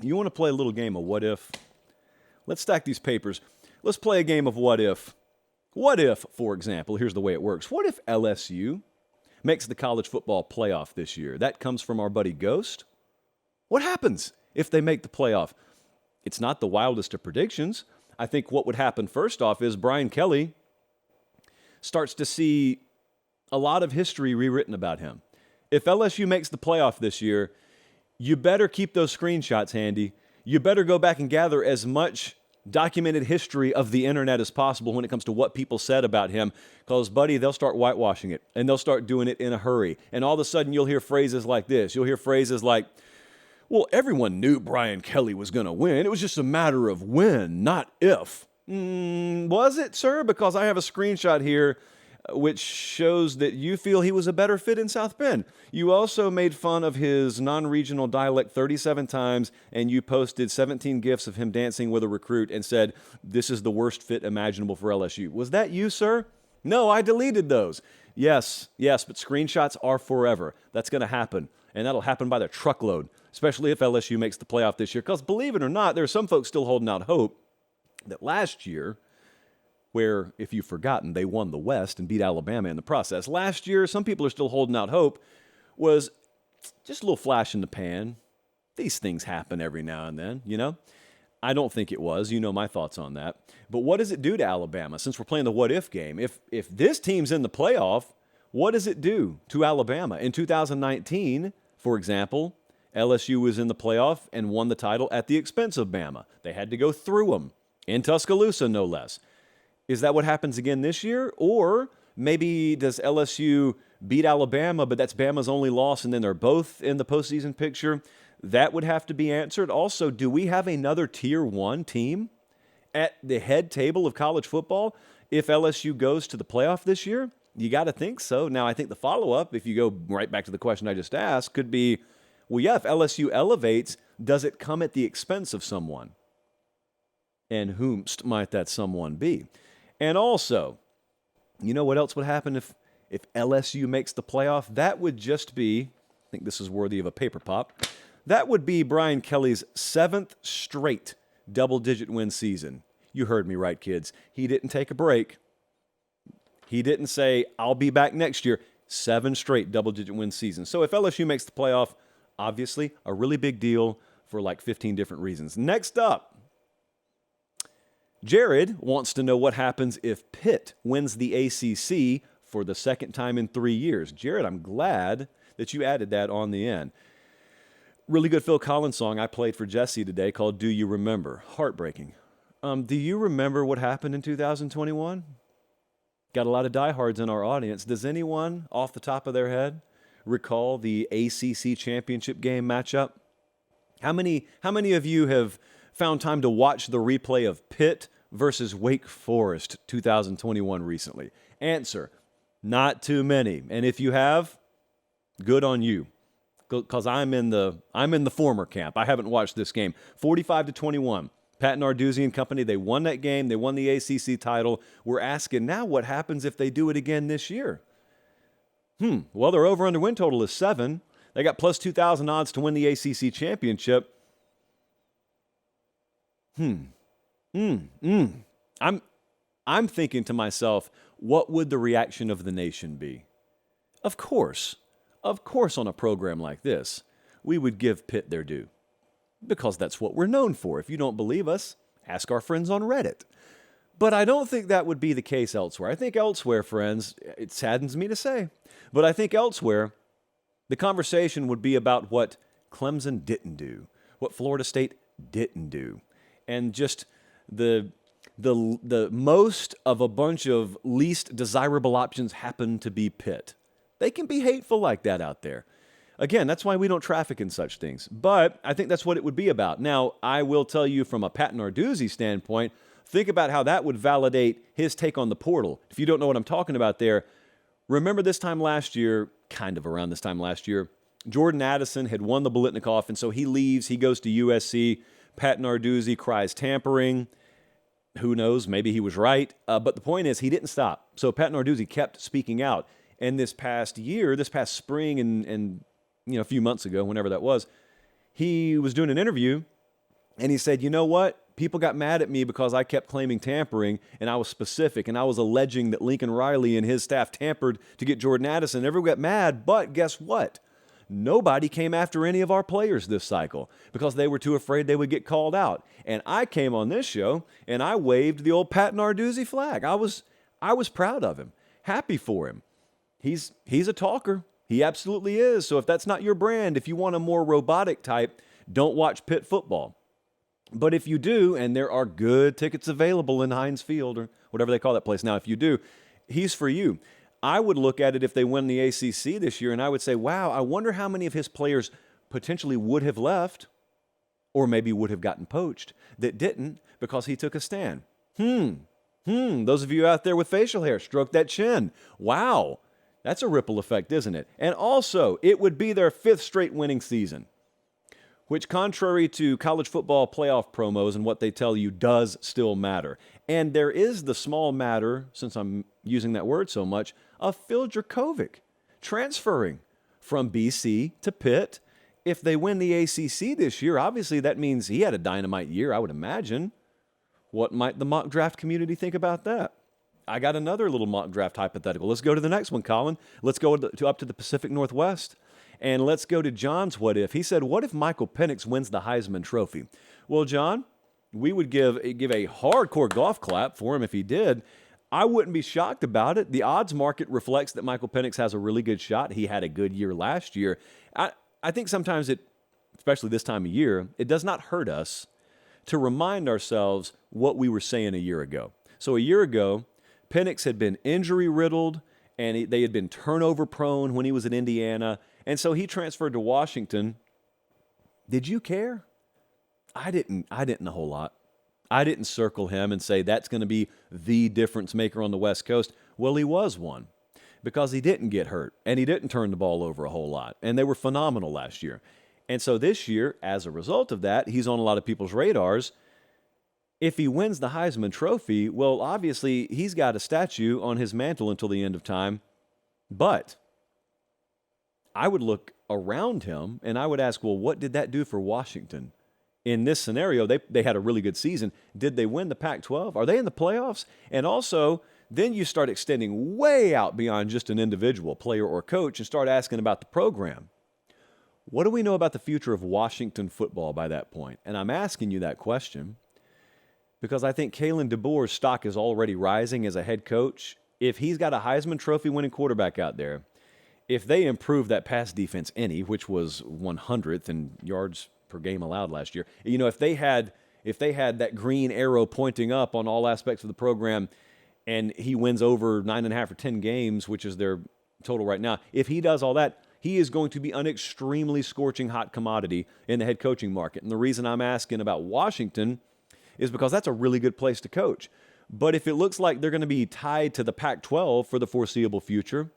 You want to play a little game of what if? Let's stack these papers. Let's play a game of what if. What if, for example, here's the way it works. What if LSU makes the college football playoff this year? That comes from our buddy Ghost. What happens if they make the playoff? It's not the wildest of predictions. I think what would happen first off is Brian Kelly starts to see a lot of history rewritten about him. If LSU makes the playoff this year, you better keep those screenshots handy. You better go back and gather as much documented history of the internet as possible when it comes to what people said about him, because, buddy, they'll start whitewashing it, and they'll start doing it in a hurry. And all of a sudden, you'll hear phrases like this. You'll hear phrases like, well, everyone knew Brian Kelly was going to win. It was just a matter of when, not if. Was it, sir? Because I have a screenshot here which shows that you feel he was a better fit in South Bend. You also made fun of his non-regional dialect 37 times, and you posted 17 GIFs of him dancing with a recruit and said, this is the worst fit imaginable for LSU. Was that you, sir? No, I deleted those. Yes, but screenshots are forever. That's going to happen, and that'll happen by the truckload, especially if LSU makes the playoff this year. Because believe it or not, there are some folks still holding out hope that last year, where, if you've forgotten, they won the West and beat Alabama in the process. Last year, some people are still holding out hope, was just a little flash in the pan. These things happen every now and then, you know? I don't think it was. You know my thoughts on that. But what does it do to Alabama? Since we're playing the what-if game, if this team's in the playoff, what does it do to Alabama? In 2019, for example, LSU was in the playoff and won the title at the expense of Bama. They had to go through them, in Tuscaloosa, no less. Is that what happens again this year? Or maybe does LSU beat Alabama, but that's Bama's only loss, and then they're both in the postseason picture? That would have to be answered. Also, do we have another Tier 1 team at the head table of college football if LSU goes to the playoff this year? You got to think so. Now, I think the follow-up, if you go right back to the question I just asked, could be, well, yeah, if LSU elevates, does it come at the expense of someone? And whomst might that someone be? And also, you know what else would happen if LSU makes the playoff? That would just be, I think this is worthy of a paper pop, that would be Brian Kelly's 7th straight double-digit win season. You heard me right, kids. He didn't take a break. He didn't say, I'll be back next year. 7 straight double-digit win seasons. So if LSU makes the playoff, obviously a really big deal for like 15 different reasons. Next up, Jared wants to know what happens if Pitt wins the ACC for the second time in 3 years. Jared, I'm glad that you added that on the end. Really good Phil Collins song I played for Jesse today called Do You Remember? Heartbreaking. Do you remember what happened in 2021? Got a lot of diehards in our audience. Does anyone off the top of their head recall the ACC championship game matchup? How many of you have found time to watch the replay of Pitt versus Wake Forest 2021 recently? Answer, not too many. And if you have, good on you, because I'm in the former camp. I haven't watched this game. 45-21. Pat Narduzzi and company, they won that game. They won the ACC title. We're asking now what happens if they do it again this year? Well, their over-under win total is 7. They got plus 2,000 odds to win the ACC championship. I'm thinking to myself, what would the reaction of the nation be? Of course, on a program like this, we would give Pitt their due. Because that's what we're known for. If you don't believe us, ask our friends on Reddit. But I don't think that would be the case elsewhere. I think elsewhere, friends, it saddens me to say, but I think elsewhere, the conversation would be about what Clemson didn't do, what Florida State didn't do, and just the most of a bunch of least desirable options happen to be Pitt. They can be hateful like that out there. Again, that's why we don't traffic in such things. But I think that's what it would be about. Now, I will tell you from a Pat Narduzzi standpoint, think about how that would validate his take on the portal. If you don't know what I'm talking about there, remember this time last year, kind of around this time last year, Jordan Addison had won the Biletnikoff, and so he leaves. He goes to USC. Pat Narduzzi cries tampering. Who knows? Maybe he was right. But the point is, he didn't stop. So Pat Narduzzi kept speaking out. And this past spring and a few months ago, whenever that was, he was doing an interview And he said, you know what? People got mad at me because I kept claiming tampering, and I was specific, and I was alleging that Lincoln Riley and his staff tampered to get Jordan Addison. Everyone got mad, but guess what? Nobody came after any of our players this cycle because they were too afraid they would get called out. And I came on this show, and I waved the old Pat Narduzzi flag. I was proud of him, happy for him. He's a talker. He absolutely is. So if that's not your brand, if you want a more robotic type, don't watch Pitt football. But if you do, and there are good tickets available in Heinz Field or whatever they call that place now, if you do, he's for you. I would look at it if they win the ACC this year, and I would say, wow, I wonder how many of his players potentially would have left or maybe would have gotten poached that didn't because he took a stand. Those of you out there with facial hair, stroke that chin. Wow, that's a ripple effect, isn't it? And also, it would be their 5th straight winning season, which, contrary to college football playoff promos and what they tell you, does still matter. And there is the small matter, since I'm using that word so much, of Phil Dracovic transferring from BC to Pitt. If they win the ACC this year, obviously that means he had a dynamite year, I would imagine. What might the mock draft community think about that? I got another little mock draft hypothetical. Let's go to the next one, Colin. Let's go up to the Pacific Northwest. And let's go to John's what if. He said, what if Michael Penix wins the Heisman Trophy? Well, John, we would give a hardcore golf clap for him if he did. I wouldn't be shocked about it. The odds market reflects that Michael Penix has a really good shot. He had a good year last year. I think sometimes especially this time of year, it does not hurt us to remind ourselves what we were saying a year ago. So a year ago, Penix had been injury-riddled, and they had been turnover-prone when he was at Indiana. And so he transferred to Washington. Did you care? I didn't a whole lot. I didn't circle him and say that's going to be the difference maker on the West Coast. Well, he was one because he didn't get hurt and he didn't turn the ball over a whole lot. And they were phenomenal last year. And so this year, as a result of that, he's on a lot of people's radars. If he wins the Heisman Trophy, well, obviously he's got a statue on his mantle until the end of time. But I would look around him and I would ask, well, what did that do for Washington? In this scenario, they had a really good season. Did they win the Pac-12? Are they in the playoffs? And also, then you start extending way out beyond just an individual player or coach and start asking about the program. What do we know about the future of Washington football by that point? And I'm asking you that question because I think Kalen DeBoer's stock is already rising as a head coach. If he's got a Heisman Trophy winning quarterback out there, if they improve that pass defense any, which was 100th in yards per game allowed last year, if they had that green arrow pointing up on all aspects of the program and he wins over 9.5 or 10 games, which is their total right now, if he does all that, he is going to be an extremely scorching hot commodity in the head coaching market. And the reason I'm asking about Washington is because that's a really good place to coach. But if it looks like they're going to be tied to the Pac-12 for the foreseeable future,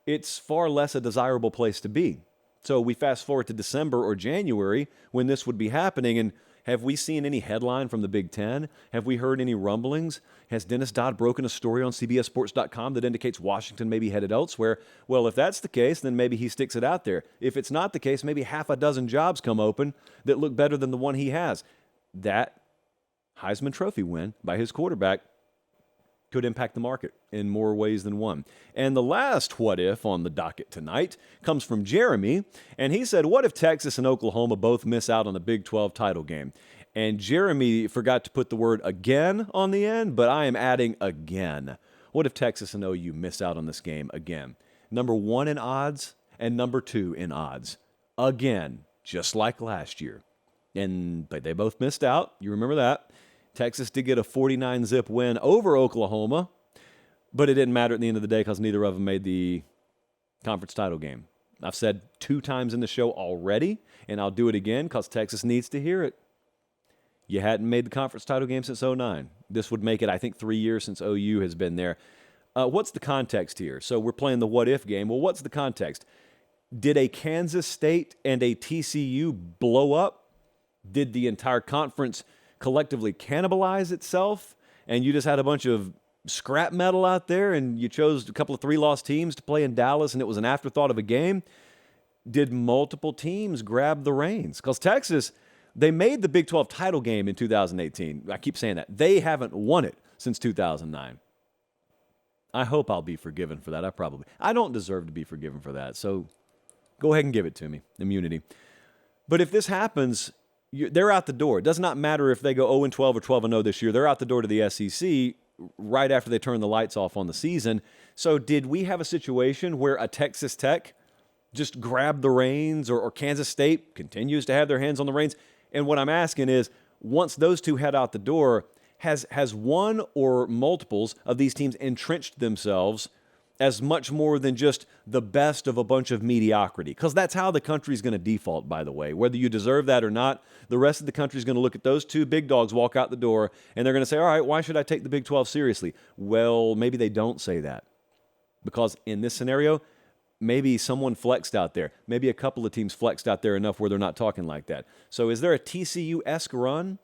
it's far less a desirable place to be. So we fast forward to December or January when this would be happening, and have we seen any headline from the Big Ten? Have we heard any rumblings? Has Dennis Dodd broken a story on CBSSports.com that indicates Washington may be headed elsewhere? Well, if that's the case, then maybe he sticks it out there. If it's not the case, maybe half a dozen jobs come open that look better than the one he has. That Heisman Trophy win by his quarterback could impact the market in more ways than one. And the last what if on the docket tonight comes from Jeremy, and he said, what if Texas and Oklahoma both miss out on the Big 12 title game? And Jeremy forgot to put the word again on the end, but I am adding again. What if Texas and OU miss out on this game again? Number 1 in odds and number 2 in odds. Again, just like last year. But they both missed out. You remember that. Texas did get a 49-zip win over Oklahoma, but it didn't matter at the end of the day because neither of them made the conference title game. I've said 2 times in the show already, and I'll do it again because Texas needs to hear it. You hadn't made the conference title game since 2009. This would make it, I think, 3 years since OU has been there. What's the context here? So we're playing the what-if game. Well, what's the context? Did a Kansas State and a TCU blow up? Did the entire conference collectively cannibalize itself, and you just had a bunch of scrap metal out there, and you chose a couple of 3-loss teams to play in Dallas, and it was an afterthought of a game? Did multiple teams grab the reins? Because Texas, They made the Big 12 title game in 2018. I keep saying that. They haven't won it since 2009. I hope I'll be forgiven for that. I don't deserve to be forgiven for that. So go ahead and give it to me, immunity. But if this happens, they're out the door. It does not matter if they go 0-12 or 12-0 this year. They're out the door to the SEC right after they turn the lights off on the season. So did we have a situation where a Texas Tech just grabbed the reins, or Kansas State continues to have their hands on the reins? And what I'm asking is, once those two head out the door, has one or multiples of these teams entrenched themselves as much more than just the best of a bunch of mediocrity? Because that's how the country's going to default, by the way. Whether you deserve that or not, the rest of the country's going to look at those two big dogs walk out the door, and they're going to say, all right, why should I take the Big 12 seriously? Well, maybe they don't say that. Because in this scenario, maybe someone flexed out there. Maybe a couple of teams flexed out there enough where they're not talking like that. So is there a TCU-esque run?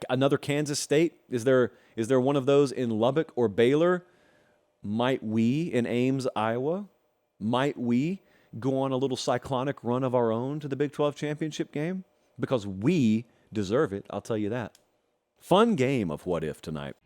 Another Kansas State? Is there one of those in Lubbock or Baylor? Might we in Ames, Iowa? Might we go on a little cyclonic run of our own to the Big 12 championship game? Because we deserve it, I'll tell you that. Fun game of What If tonight.